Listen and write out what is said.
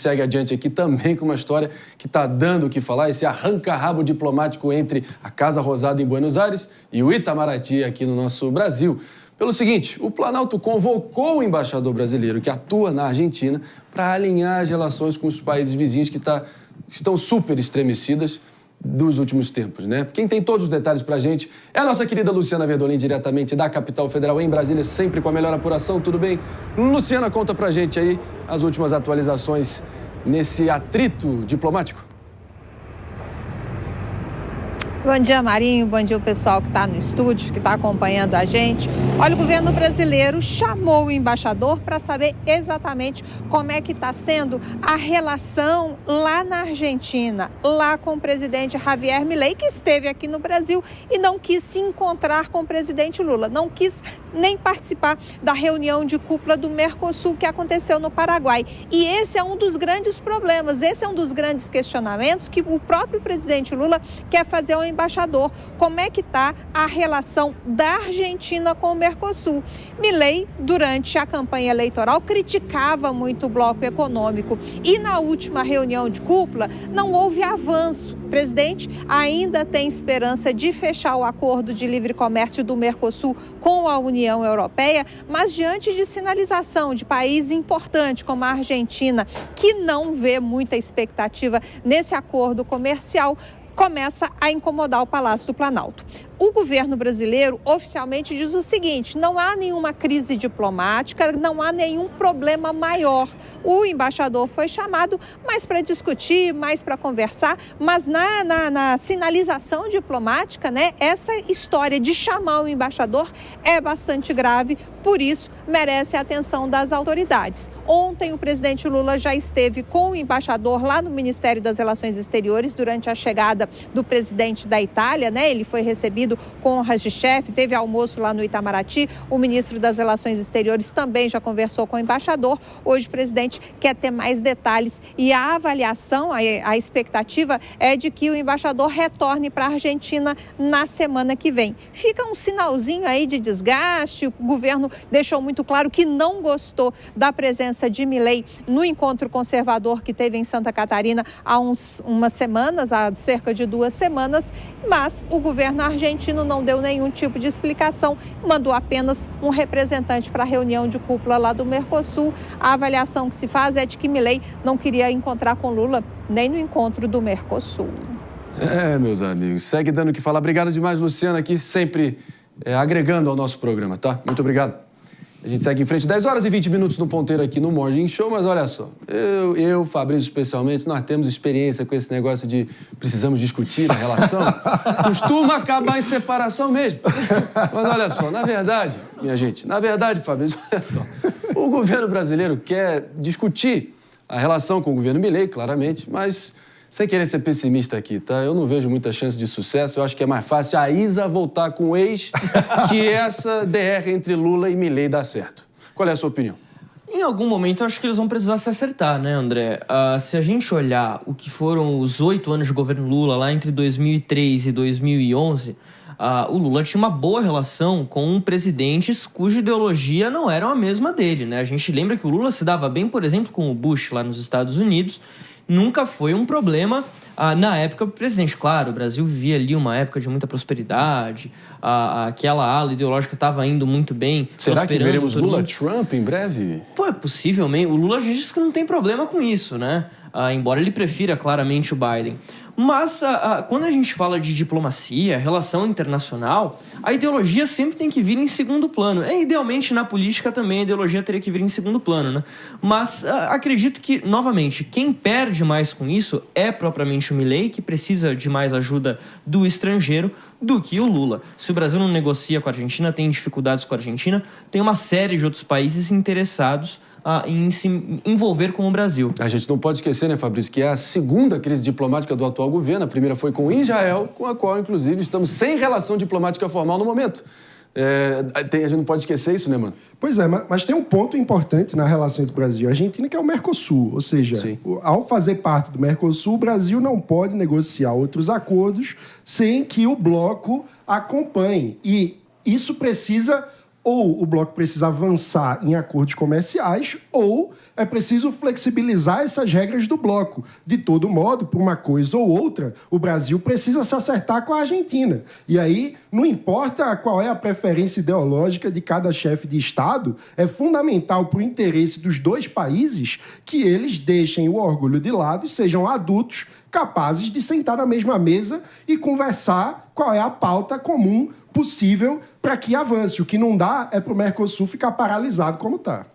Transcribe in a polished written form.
segue adiante aqui também com uma história que está dando o que falar, esse arranca-rabo diplomático entre a Casa Rosada em Buenos Aires e o Itamaraty aqui no nosso Brasil. Pelo seguinte, o Planalto convocou o embaixador brasileiro que atua na Argentina para alinhar as relações com os países vizinhos que estão super estremecidas dos últimos tempos, né? Quem tem todos os detalhes pra gente é a nossa querida Luciana Verdolim, diretamente da capital federal em Brasília, sempre com a melhor apuração, tudo bem? Luciana, conta pra gente aí as últimas atualizações nesse atrito diplomático. Bom dia, Marinho. Bom dia, o pessoal que está no estúdio, que está acompanhando a gente. Olha, o governo brasileiro chamou o embaixador para saber exatamente como é que está sendo a relação lá na Argentina, lá com o presidente Javier Milei, que esteve aqui no Brasil e não quis se encontrar com o presidente Lula, não quis nem participar da reunião de cúpula do Mercosul que aconteceu no Paraguai. E esse é um dos grandes problemas, esse é um dos grandes questionamentos que o próprio presidente Lula quer fazer ao embaixador. Como é que está a relação da Argentina com o Mercosul? Milei, durante a campanha eleitoral, criticava muito o bloco econômico e na última reunião de cúpula não houve avanço. O presidente ainda tem esperança de fechar o acordo de livre comércio do Mercosul com a União Europeia, mas diante de sinalização de país importante como a Argentina, que não vê muita expectativa nesse acordo comercial, começa a incomodar o Palácio do Planalto. O governo brasileiro oficialmente diz o seguinte: não há nenhuma crise diplomática, não há nenhum problema maior. O embaixador foi chamado mais para discutir, mais para conversar, mas na sinalização diplomática, né, essa história de chamar o embaixador é bastante grave, por isso merece a atenção das autoridades. Ontem o presidente Lula já esteve com o embaixador lá no Ministério das Relações Exteriores durante a chegada do presidente da Itália, né? Ele foi recebido com honras de chefe, teve almoço lá no Itamaraty. O ministro das Relações Exteriores também já conversou com o embaixador. Hoje o presidente quer ter mais detalhes e a avaliação, a expectativa é de que o embaixador retorne para a Argentina na semana que vem. Fica um sinalzinho aí de desgaste. O governo deixou muito claro que não gostou da presença de Milei no encontro conservador que teve em Santa Catarina há umas semanas, há cerca de 2 semanas, mas o governo argentino não deu nenhum tipo de explicação, mandou apenas um representante para a reunião de cúpula lá do Mercosul. A avaliação que se faz é de que Milei não queria encontrar com Lula nem no encontro do Mercosul. Meus amigos, segue dando o que falar. Obrigado demais, Luciana, aqui sempre agregando ao nosso programa, tá? Muito obrigado. A gente segue em frente, 10 horas e 20 minutos no ponteiro aqui no Morning Show, mas olha só, Fabrício especialmente, nós temos experiência com esse negócio de precisamos discutir a relação, costuma acabar em separação mesmo. Mas olha só, na verdade, minha gente, Fabrício, olha só, o governo brasileiro quer discutir a relação com o governo Milei, claramente, mas sem querer ser pessimista aqui, tá? Eu não vejo muita chance de sucesso. Eu acho que é mais fácil a Isa voltar com o ex que essa DR entre Lula e Milei dar certo. Qual é a sua opinião? Em algum momento, eu acho que eles vão precisar se acertar, né, André? Se a gente olhar o que foram os 8 anos de governo Lula, lá entre 2003 e 2011, o Lula tinha uma boa relação com presidentes cuja ideologia não era a mesma dele, né? A gente lembra que o Lula se dava bem, por exemplo, com o Bush lá nos Estados Unidos. Nunca foi um problema na época do presidente. Claro, o Brasil vivia ali uma época de muita prosperidade, aquela ala ideológica estava indo muito bem. Será que veremos Lula-Trump em breve? Pô, possivelmente. O Lula já disse que não tem problema com isso, né? Embora ele prefira claramente o Biden. Mas quando a gente fala de diplomacia, relação internacional, a ideologia sempre tem que vir em segundo plano. Idealmente, na política também a ideologia teria que vir em segundo plano, né? Mas acredito que, novamente, quem perde mais com isso é propriamente o Milei, que precisa de mais ajuda do estrangeiro do que o Lula. Se o Brasil não negocia com a Argentina, tem dificuldades com a Argentina, tem uma série de outros países interessados em se envolver com o Brasil. A gente não pode esquecer, né, Fabrício, que é a segunda crise diplomática do atual governo. A primeira foi com Israel, com a qual, inclusive, estamos sem relação diplomática formal no momento. A gente não pode esquecer isso, né, mano? Pois é, mas tem um ponto importante na relação entre o Brasil e a Argentina, que é o Mercosul. Ou seja, ao fazer parte do Mercosul, o Brasil não pode negociar outros acordos sem que o bloco acompanhe. E isso precisa ou o bloco precisa avançar em acordos comerciais, ou é preciso flexibilizar essas regras do bloco. De todo modo, por uma coisa ou outra, o Brasil precisa se acertar com a Argentina. E aí, não importa qual é a preferência ideológica de cada chefe de Estado, é fundamental para o interesse dos dois países que eles deixem o orgulho de lado e sejam adultos capazes de sentar na mesma mesa e conversar qual é a pauta comum possível para que avance. O que não dá é para o Mercosul ficar paralisado como está.